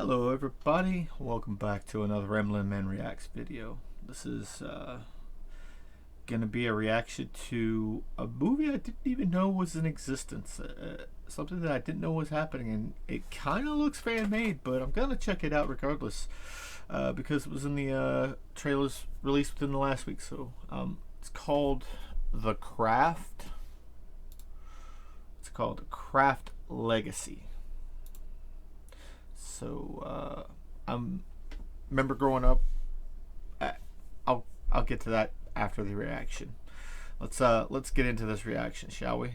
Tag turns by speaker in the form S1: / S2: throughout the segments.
S1: Hello everybody, welcome back to another Remlin Man Reacts video. This is gonna be a reaction to a movie I didn't even know was in existence. Something that I didn't know was happening, and it kind of looks fan-made, but I'm gonna check it out regardless because it was in the trailers released within the last week. So it's called The Craft. It's called The Craft Legacy. So I remember growing up. I'll get to that after the reaction. Let's get into this reaction, shall we?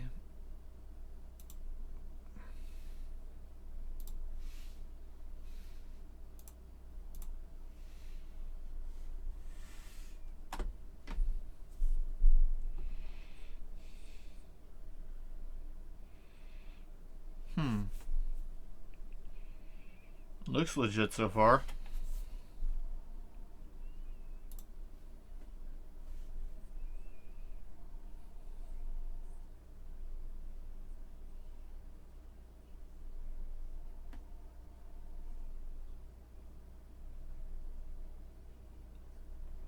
S1: Looks legit so far.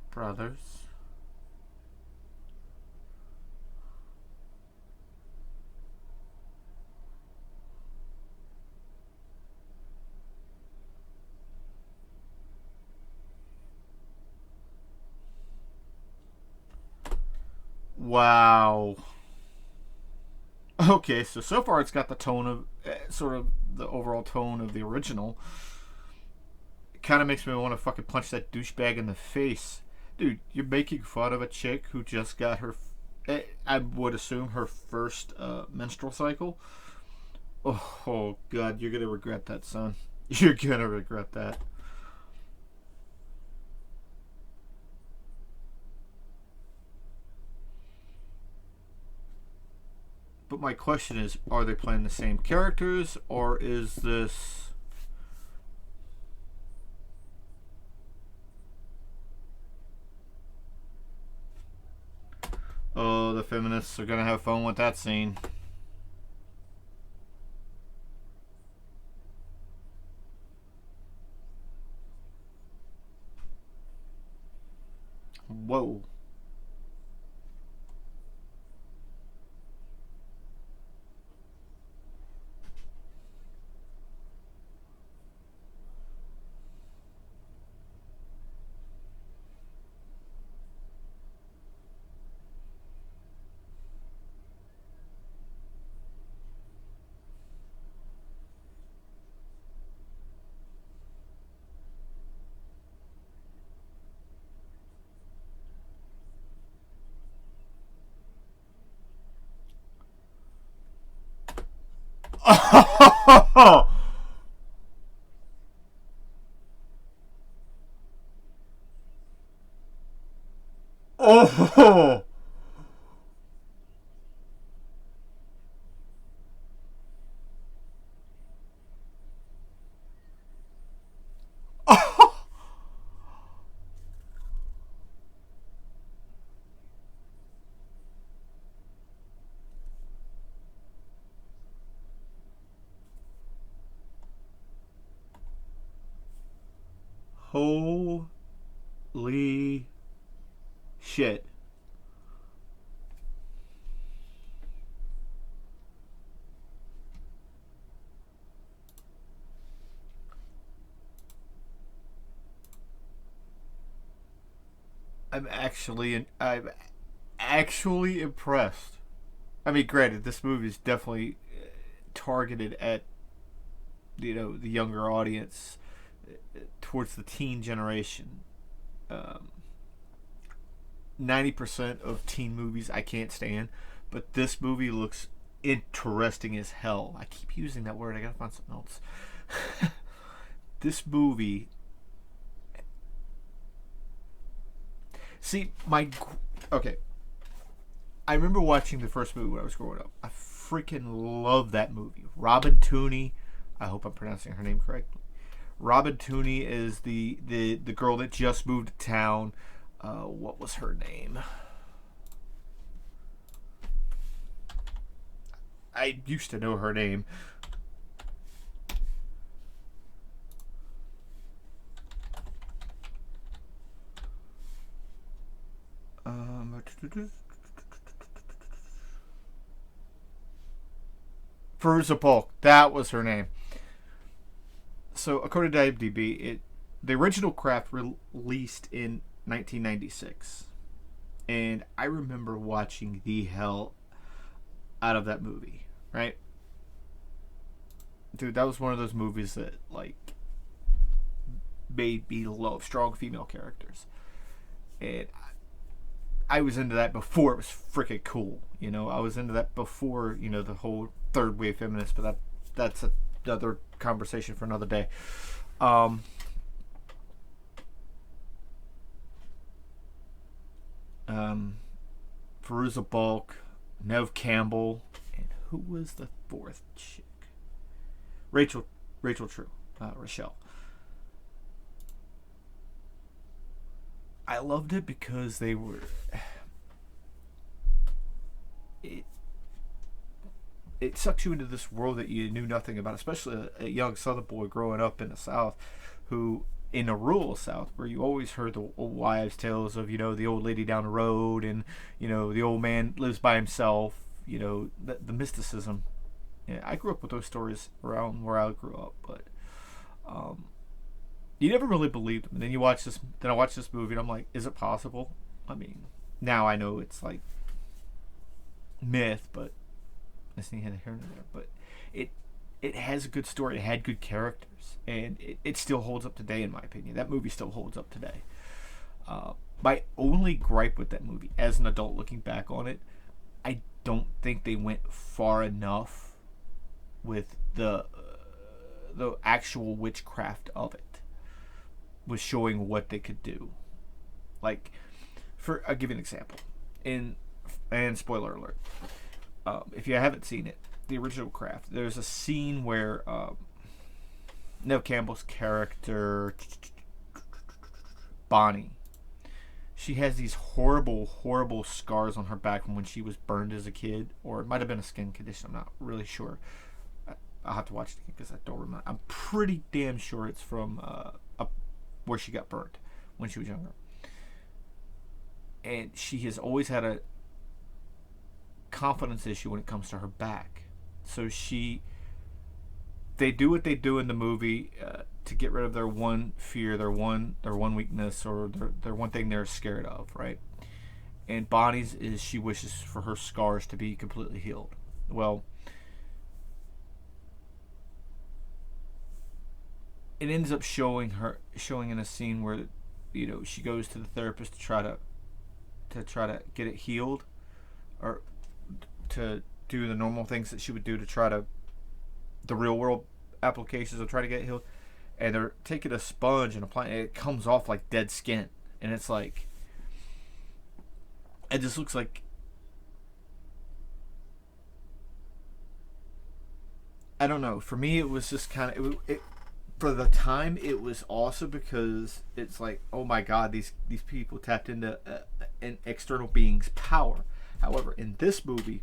S1: Brothers. Wow. Okay, so far it's got the tone of sort of the overall tone of the original. It kind of makes me want to fucking punch that douchebag in the face. Dude, you're making fun of a chick who just got her, I would assume, her first menstrual cycle. Oh, God, you're gonna regret that, son. You're gonna regret that. But my question is, are they playing the same characters, or is this... Oh, the feminists are gonna have fun with that scene. Whoa. Oh, oh, oh. Holy shit. I'm actually impressed. I mean, granted, this movie is definitely targeted at the younger audience, towards the teen generation. 90% of teen movies I can't stand, but this movie looks interesting as hell. I keep using that word. I gotta find something else. This movie. See, okay. I remember watching the first movie when I was growing up. I freaking love that movie. Robin Tooney. I hope I'm pronouncing her name correctly. Robin Tooney is the girl that just moved to town. What was her name? I used to know her name. Fairuza Balk, that was her name. So according to IMDb, the original craft released in 1996, and I remember watching the hell out of that movie. Right, dude, that was one of those movies that like made me love strong female characters, and I was into that before it was freaking cool. I was into that before the whole third wave feminist, but that's another conversation for another day. Um, um, Fairuza Balk, Nev Campbell, and who was the fourth chick? Rachel True, Rochelle. I loved it because they were. It it sucks you into this world that you knew nothing about, especially a young Southern boy growing up in the South, who in a rural South where you always heard the old wives' tales of the old lady down the road and the old man lives by himself. The mysticism. Yeah, I grew up with those stories around where I grew up, but um, you never really believed them. And then you watch this. Then I watched this movie, and I'm like, is it possible? I mean, now I know it's like myth, but it's neither here nor there. But it it has a good story. It had good characters, and it still holds up today, in my opinion. That movie still holds up today. My only gripe with that movie, as an adult looking back on it, I don't think they went far enough with the actual witchcraft of it, was showing what they could do. Like, I'll give you an example. And spoiler alert, if you haven't seen it, the original craft, there's a scene where Nev Campbell's character Bonnie, she has these horrible scars on her back from when she was burned as a kid, or it might have been a skin condition. I'm not really sure. I'll have to watch it again because I don't remember. I'm pretty damn sure it's from where she got burned when she was younger. And she has always had a confidence issue when it comes to her back. So they do what they do in the movie to get rid of their one fear, their one weakness, or their one thing they're scared of, right? And Bonnie's is she wishes for her scars to be completely healed. Well, it ends up showing in a scene where she goes to the therapist to try to get it healed, or to do the normal things that she would do to try to the real world applications of try to get it healed, and they're taking a sponge and applying it. It comes off like dead skin, and it's like, it just looks like, I don't know. For me, it was just kind of for the time, it was awesome because it's like, oh my god, these people tapped into an external being's power. However, in this movie,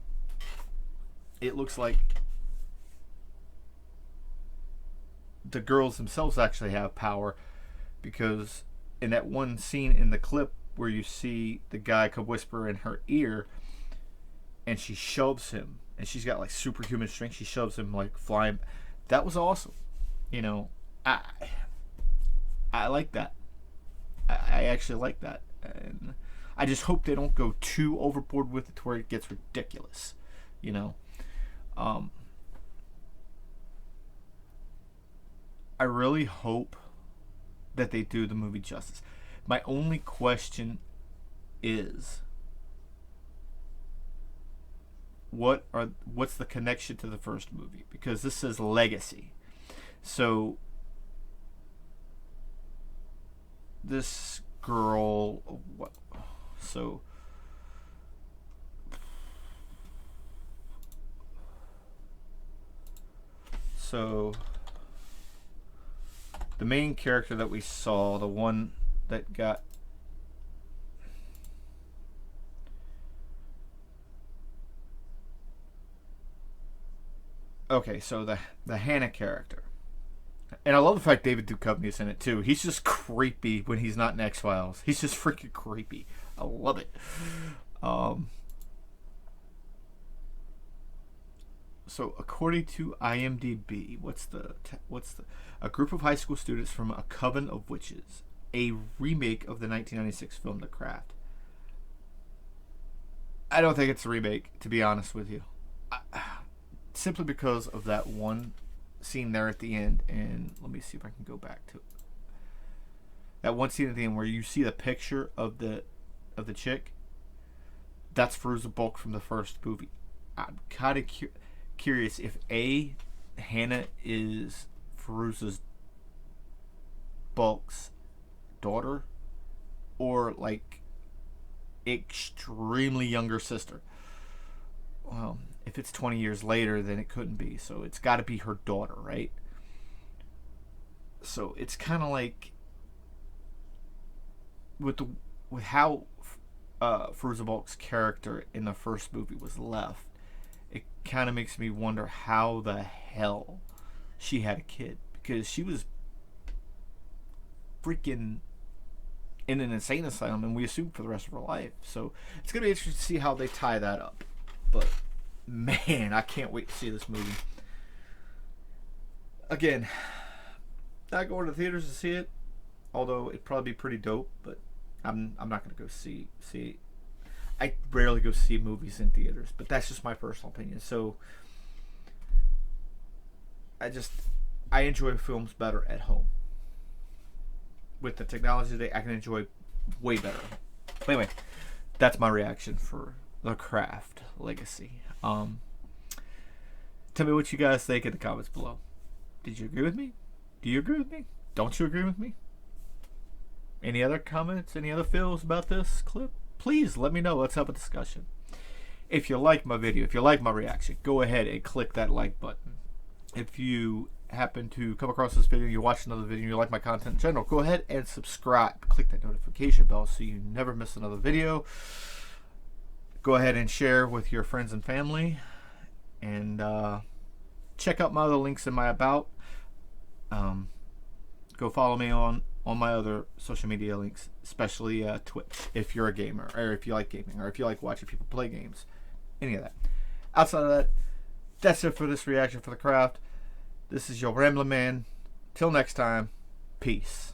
S1: it looks like the girls themselves actually have power, because in that one scene in the clip where you see the guy come whisper in her ear and she shoves him, and she's got like superhuman strength, she shoves him like flying. That was awesome. I like that. I actually like that, and I just hope they don't go too overboard with it to where it gets ridiculous. I really hope that they do the movie justice. My only question is, what's the connection to the first movie? Because this says legacy. So this girl, what? So the main character that we saw, the one that got so the Hannah character. And I love the fact David Duchovny is in it too. He's just creepy when he's not in X-Files. He's just freaking creepy. I love it. Um, so according to IMDb, a group of high school students from a coven of witches, a remake of the 1996 film The Craft. I don't think it's a remake, to be honest with you. Simply because of that one scene there at the end, and let me see if I can go back to it. That one scene at the end where you see the picture of the chick. That's Fairuza Balk from the first movie. I'm kind of curious if Hannah is Fairuza Balk's daughter, or like extremely younger sister. Well, if it's 20 years later, then it couldn't be. So it's got to be her daughter, right? So it's kind of like with how Fairuza Balk's character in the first movie was left. It kind of makes me wonder how the hell she had a kid, because she was freaking in an insane asylum, and we assume for the rest of her life. So it's gonna be interesting to see how they tie that up. But man, I can't wait to see this movie. Again, not going to the theaters to see it, although it'd probably be pretty dope. But I'm not gonna go see it. I rarely go see movies in theaters, but that's just my personal opinion. So I enjoy films better at home. With the technology today, I can enjoy way better. But anyway, that's my reaction for The Craft Legacy. Tell me what you guys think in the comments below. Did you agree with me? Do you agree with me? Don't you agree with me? Any other comments? Any other feels about this clip? Please let me know. Let's have a discussion. If you like my video, if you like my reaction, go ahead and click that like button. If you happen to come across this video, you watch another video, you like my content in general, go ahead and subscribe. Click that notification bell so you never miss another video. Go ahead and share with your friends and family. And check out my other links in my about. Go follow me on my other social media links, especially Twitch, if you're a gamer, or if you like gaming, or if you like watching people play games. Any of that. Outside of that, that's it for this reaction for The Craft. This is your Rambling Man. Till next time, peace.